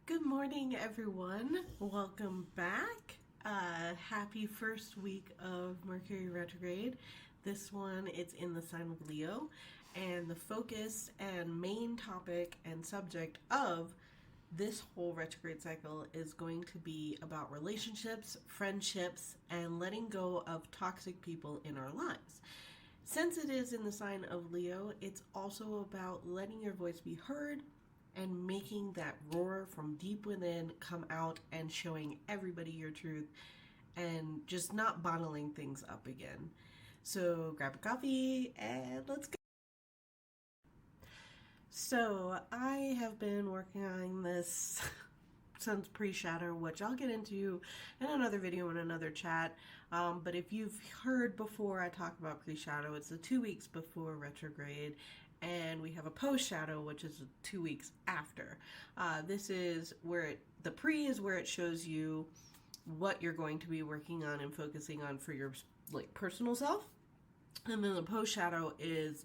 Good morning, everyone. Welcome back. Happy first week of Mercury retrograde. This one, it's in the sign of Leo, and the focus and main topic and subject of this whole retrograde cycle is going to be about relationships, friendships, and letting go of toxic people in our lives. Since it is in the sign of Leo, it's also about letting your voice be heard and making that roar from deep within come out and showing everybody your truth and just not bottling things up again. So grab a coffee and let's go. So I have been working on this since pre-shadow, which I'll get into in another video in another chat. But if you've heard before I talk about pre-shadow, it's the 2 weeks before retrograde, and we have a post-shadow, which is 2 weeks after. This is where the pre is where it shows you what you're going to be working on and focusing on for your personal self, and then the post-shadow is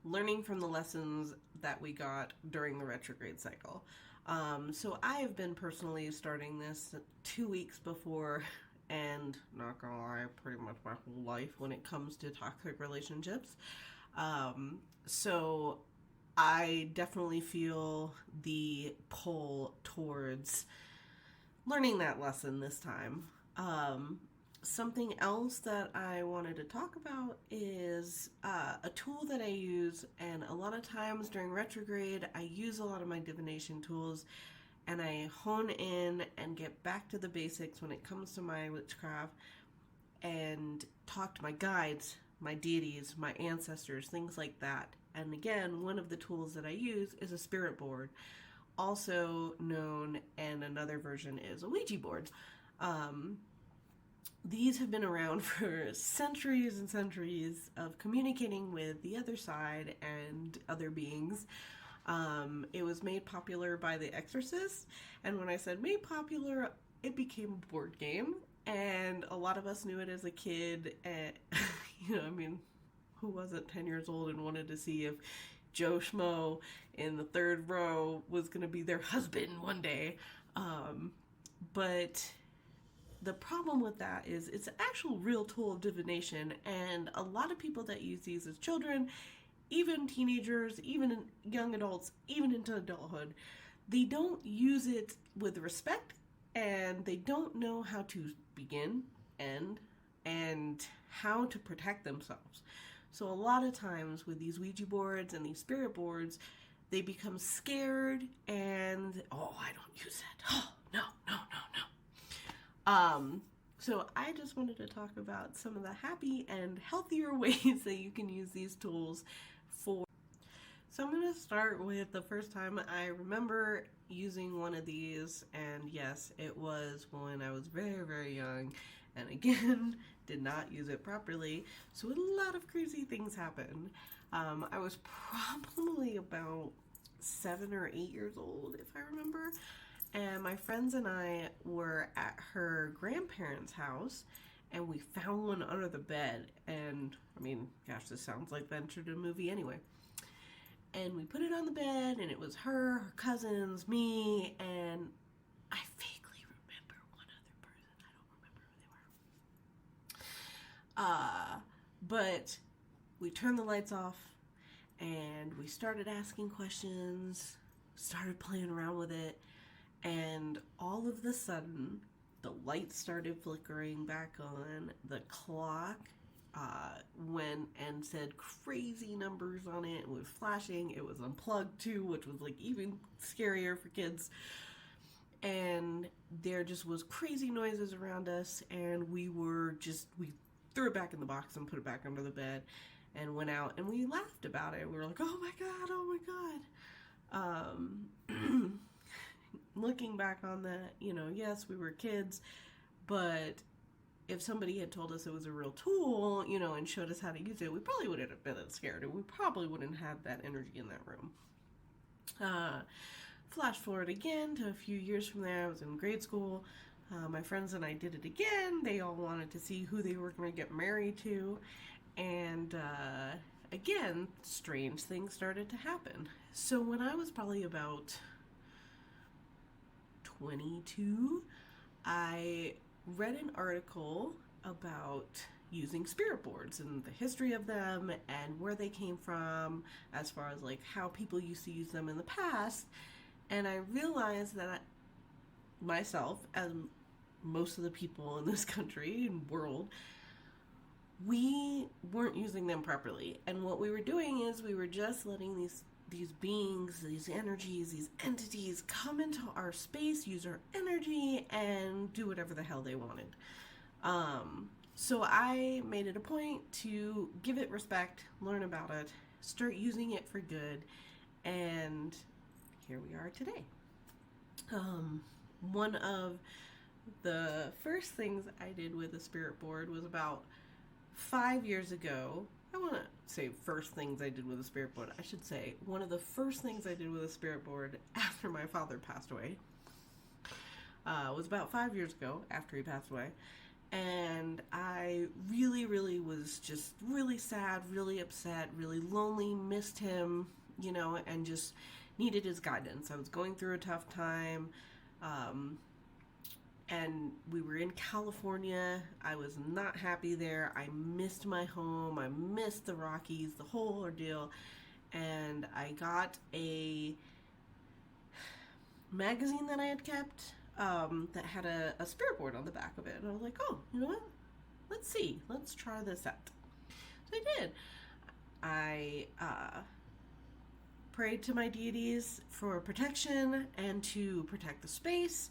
learning from the lessons that we got during the retrograde cycle. So I have been personally starting this 2 weeks before, and not gonna lie, pretty much my whole life when it comes to toxic relationships. So I definitely feel the pull towards learning that lesson this time. Something else that I wanted to talk about is a tool that I use, and a lot of times during retrograde I use a lot of my divination tools and I hone in and get back to the basics when it comes to my witchcraft and talk to my guides, my deities, my ancestors, things like that. And again, one of the tools that I use is a spirit board, also known, and another version is a Ouija board. These have been around for centuries and centuries of communicating with the other side and other beings. It was made popular by The Exorcist, and when I said made popular, it became a board game, and a lot of us knew it as a kid. And who wasn't 10 years old and wanted to see if Joe Schmo in the third row was going to be their husband one day? But the problem with that is it's an actual real tool of divination, and a lot of people that use these as children, even teenagers, even young adults, even into adulthood, they don't use it with respect, and they don't know how to begin, end, and how to protect themselves. So a lot of times with these Ouija boards and these spirit boards, they become scared and, oh, I don't use that. Oh, no. So I just wanted to talk about some of the happy and healthier ways that you can use these tools for. So I'm going to start with the first time I remember using one of these, and yes, it was when I was very, very young, and again, did not use it properly, so a lot of crazy things happened. I was probably about 7 or 8 years old, if I remember, and my friends and I were at her grandparents' house, and we found one under the bed, and gosh, this sounds like Venture to a movie anyway. And we put it on the bed, and it was her cousins, me, and I vaguely remember one other person. I don't remember who they were. But we turned the lights off, and we started asking questions, started playing around with it, and all of a sudden, the lights started flickering back on, the clock went and said crazy numbers on it. It was flashing. It was unplugged too, which was even scarier for kids. And there just was crazy noises around us, and we threw it back in the box and put it back under the bed and went out, and we laughed about it. We were like, oh my god. Looking back on that, yes, we were kids, but if somebody had told us it was a real tool, and showed us how to use it, we probably wouldn't have been that scared, and we probably wouldn't have that energy in that room. Flash forward again to a few years from there. I was in grade school. My friends and I did it again. They all wanted to see who they were going to get married to, and again, strange things started to happen. So when I was probably about 2022, I read an article about using spirit boards and the history of them and where they came from, as far as like how people used to use them in the past. And I realized that myself, and most of the people in this country and world, we weren't using them properly. And what we were doing is we were just letting these beings, these energies, these entities come into our space, use our energy, and do whatever the hell they wanted. So I made it a point to give it respect, learn about it, start using it for good, and here we are today. One of the first things I did with a spirit board was about 5 years ago. I want to say first things I did with a spirit board. I should say one of the first things I did with a spirit board after my father passed away was about 5 years ago, after he passed away. And I really was just really sad, really upset, really lonely, missed him, and just needed his guidance. I was going through a tough time, and we were in California. I was not happy there. I missed my home. I missed the Rockies, the whole ordeal. And I got a magazine that I had kept that had a spirit board on the back of it. And I was like, oh, you know what? Let's see. Let's try this out. So I did. I prayed to my deities for protection and to protect the space.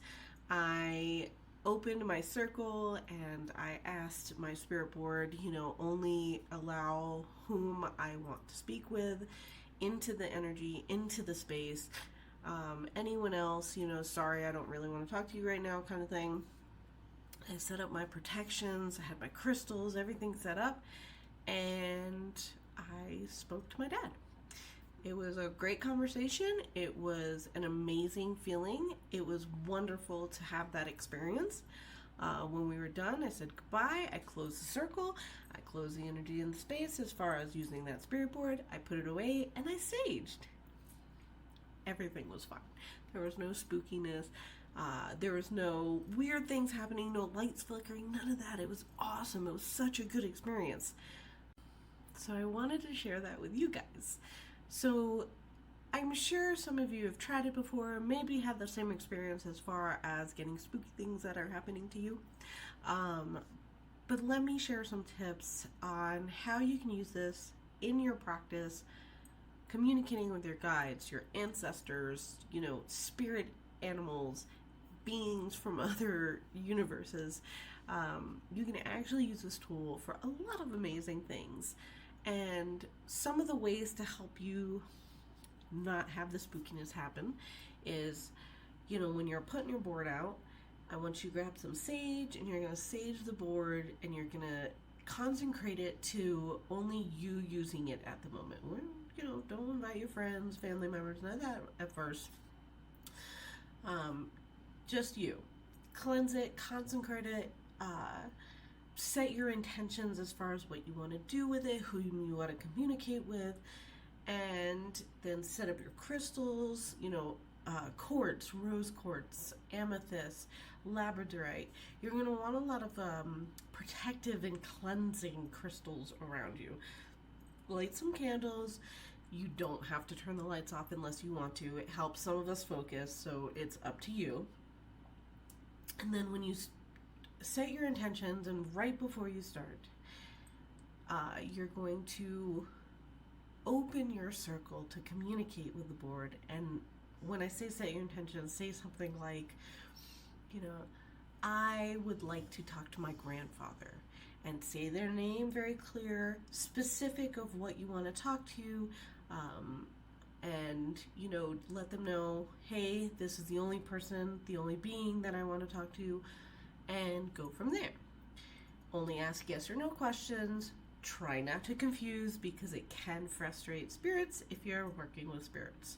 I opened my circle and I asked my spirit board, only allow whom I want to speak with into the energy, into the space. Anyone else, sorry, I don't really want to talk to you right now, kind of thing. I set up my protections, I had my crystals, everything set up, and I spoke to my dad. It was a great conversation. It was an amazing feeling. It was wonderful to have that experience. When we were done, I said goodbye. I closed the circle. I closed the energy in the space as far as using that spirit board. I put it away and I saged. Everything was fine. There was no spookiness. There was no weird things happening, no lights flickering, none of that. It was awesome. It was such a good experience. So I wanted to share that with you guys. So I'm sure some of you have tried it before, maybe had the same experience as far as getting spooky things that are happening to you. But let me share some tips on how you can use this in your practice, communicating with your guides, your ancestors, spirit animals, beings from other universes. You can actually use this tool for a lot of amazing things. And some of the ways to help you not have the spookiness happen is, when you're putting your board out, I want you to grab some sage and you're going to sage the board and you're going to consecrate it to only you using it at the moment. Don't invite your friends, family members, none of that at first. Just you. Cleanse it, consecrate it, set your intentions as far as what you want to do with it, who you want to communicate with, and then set up your crystals, quartz, rose quartz, amethyst, labradorite. You're going to want a lot of protective and cleansing crystals around you. Light some candles. You don't have to turn the lights off unless you want to. It helps some of us focus, so it's up to you. And then when you set your intentions, and right before you start, you're going to open your circle to communicate with the board. And when I say set your intentions, say something like, I would like to talk to my grandfather, and say their name very clear, specific of what you want to talk to, and let them know, hey, this is the only person, the only being that I want to talk to, and go from there. Only ask yes or no questions. Try not to confuse, because it can frustrate spirits if you're working with spirits.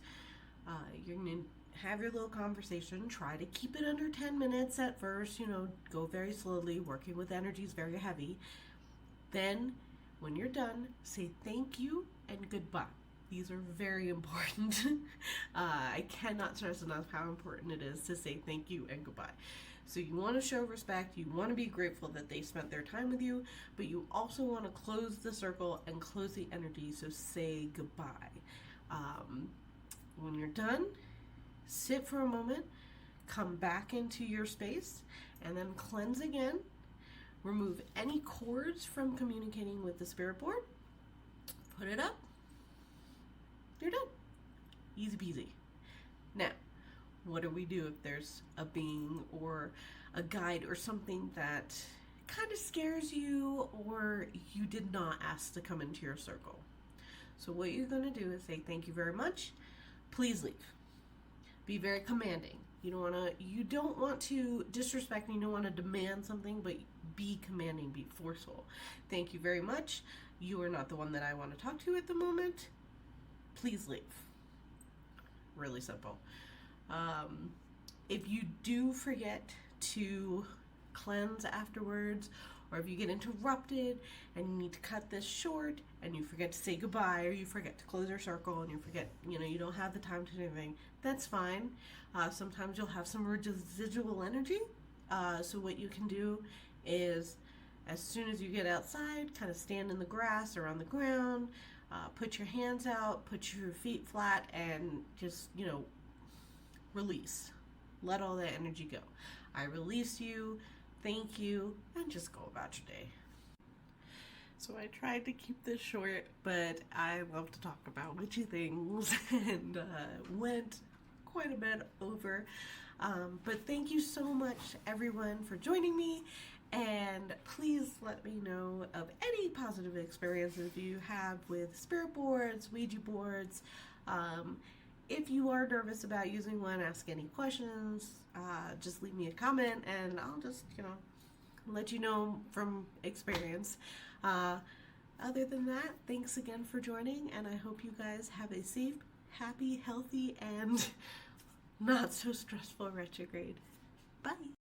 You're going to have your little conversation. Try to keep it under 10 minutes at first. Go very slowly. Working with energy is very heavy. Then, when you're done, say thank you and goodbye. These are very important. I cannot stress enough how important it is to say thank you and goodbye. So you want to show respect, you want to be grateful that they spent their time with you, but you also want to close the circle and close the energy, so say goodbye. When you're done, sit for a moment, come back into your space, and then cleanse again. Remove any cords from communicating with the spirit board. Put it up. You're done. Easy peasy. Now, what do we do if there's a being or a guide or something that kind of scares you or you did not ask to come into your circle? So what you're going to do is say, thank you very much. Please leave. Be very commanding. You don't want to disrespect me, you don't want to demand something, but be commanding, be forceful. Thank you very much. You are not the one that I want to talk to at the moment. Please leave. Really simple. If you do forget to cleanse afterwards, or if you get interrupted and you need to cut this short and you forget to say goodbye, or you forget to close your circle and you forget, you don't have the time to do anything, that's fine. Sometimes you'll have some residual energy. So what you can do is, as soon as you get outside, kind of stand in the grass or on the ground, put your hands out, put your feet flat, and just, release. Let all that energy go. I release you, thank you, and just go about your day. So I tried to keep this short, but I love to talk about witchy things and went quite a bit over. But thank you so much, everyone, for joining me. And please let me know of any positive experiences you have with spirit boards, Ouija boards. If you are nervous about using one, ask any questions. Just leave me a comment and I'll just, let you know from experience. Other than that, thanks again for joining, and I hope you guys have a safe, happy, healthy, and not so stressful retrograde. Bye.